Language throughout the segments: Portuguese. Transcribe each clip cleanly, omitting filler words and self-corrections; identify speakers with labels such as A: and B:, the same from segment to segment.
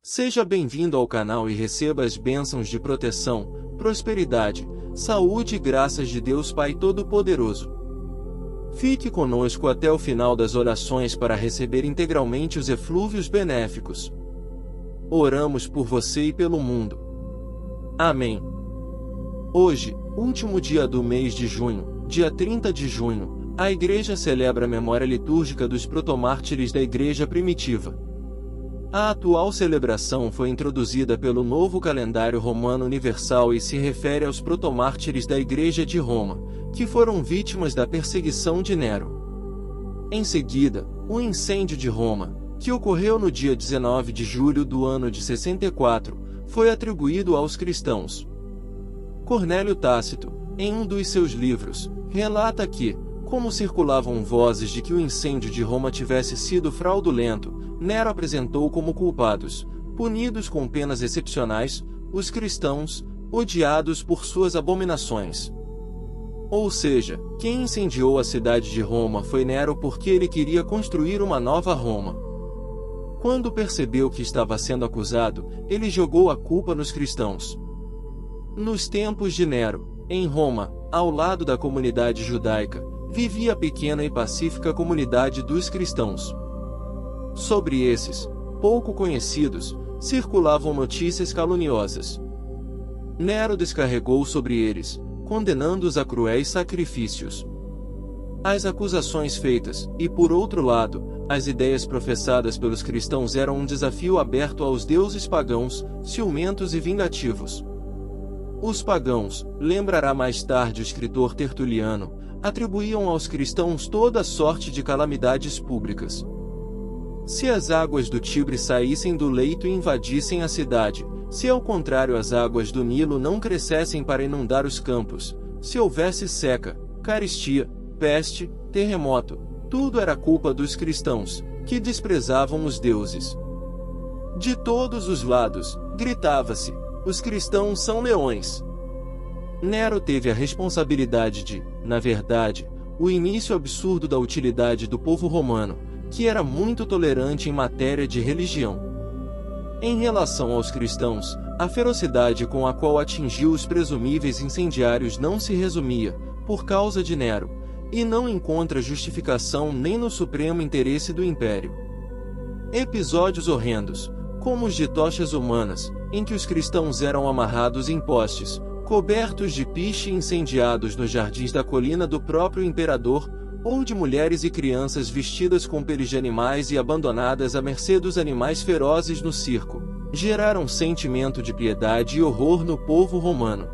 A: Seja bem-vindo ao canal e receba as bênçãos de proteção, prosperidade, saúde e graças de Deus Pai Todo-Poderoso. Fique conosco até o final das orações para receber integralmente os eflúvios benéficos. Oramos por você e pelo mundo. Amém. Hoje, último dia do mês de junho, dia 30 de junho, a Igreja celebra a memória litúrgica dos protomártires da Igreja primitiva. A atual celebração foi introduzida pelo novo calendário romano universal e se refere aos protomártires da Igreja de Roma, que foram vítimas da perseguição de Nero. Em seguida, o incêndio de Roma, que ocorreu no dia 19 de julho do ano de 64, foi atribuído aos cristãos. Cornélio Tácito, em um dos seus livros, relata que, como circulavam vozes de que o incêndio de Roma tivesse sido fraudulento, Nero apresentou como culpados, punidos com penas excepcionais, os cristãos, odiados por suas abominações. Ou seja, quem incendiou a cidade de Roma foi Nero porque ele queria construir uma nova Roma. Quando percebeu que estava sendo acusado, ele jogou a culpa nos cristãos. Nos tempos de Nero, em Roma, ao lado da comunidade judaica, vivia a pequena e pacífica comunidade dos cristãos. Sobre esses, pouco conhecidos, circulavam notícias caluniosas. Nero descarregou sobre eles, condenando-os a cruéis sacrifícios. As acusações feitas, e por outro lado, as ideias professadas pelos cristãos eram um desafio aberto aos deuses pagãos, ciumentos e vingativos. Os pagãos, lembrará mais tarde o escritor Tertuliano, atribuíam aos cristãos toda sorte de calamidades públicas. Se as águas do Tibre saíssem do leito e invadissem a cidade, se ao contrário as águas do Nilo não crescessem para inundar os campos, se houvesse seca, carestia, peste, terremoto, tudo era culpa dos cristãos, que desprezavam os deuses. De todos os lados, gritava-se: os cristãos são leões. Nero teve a responsabilidade de, na verdade, o início absurdo da utilidade do povo romano, que era muito tolerante em matéria de religião. Em relação aos cristãos, a ferocidade com a qual atingiu os presumíveis incendiários não se resumia, por causa de Nero, e não encontra justificação nem no supremo interesse do império. Episódios horrendos, como os de tochas humanas, em que os cristãos eram amarrados em postes, cobertos de piche e incendiados nos jardins da colina do próprio imperador, ou de mulheres e crianças vestidas com peles de animais e abandonadas à mercê dos animais ferozes no circo, geraram sentimento de piedade e horror no povo romano.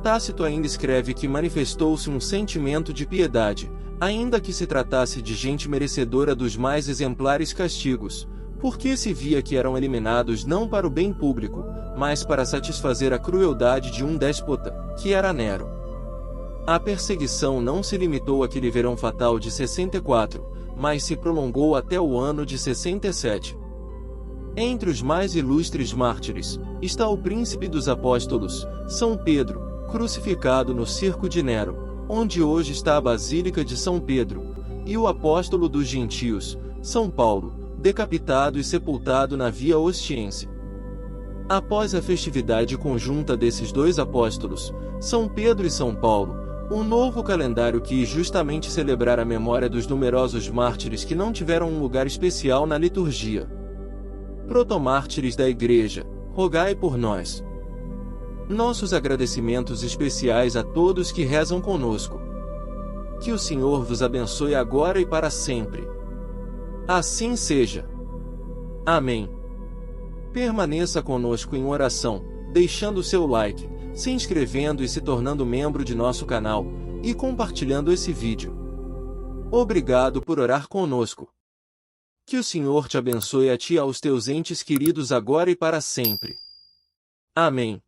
A: Tácito ainda escreve que manifestou-se um sentimento de piedade, ainda que se tratasse de gente merecedora dos mais exemplares castigos, porque se via que eram eliminados não para o bem público, mas para satisfazer a crueldade de um déspota, que era Nero. A perseguição não se limitou àquele verão fatal de 64, mas se prolongou até o ano de 67. Entre os mais ilustres mártires, está o príncipe dos apóstolos, São Pedro, crucificado no circo de Nero, onde hoje está a Basílica de São Pedro, e o apóstolo dos gentios, São Paulo, decapitado e sepultado na Via Ostiense. Após a festividade conjunta desses dois apóstolos, São Pedro e São Paulo, um novo calendário quis justamente celebrar a memória dos numerosos mártires que não tiveram um lugar especial na liturgia. Protomártires da Igreja, rogai por nós. Nossos agradecimentos especiais a todos que rezam conosco. Que o Senhor vos abençoe agora e para sempre. Assim seja. Amém. Permaneça conosco em oração, deixando seu like, se inscrevendo e se tornando membro de nosso canal, e compartilhando esse vídeo. Obrigado por orar conosco. Que o Senhor te abençoe a ti e aos teus entes queridos agora e para sempre. Amém.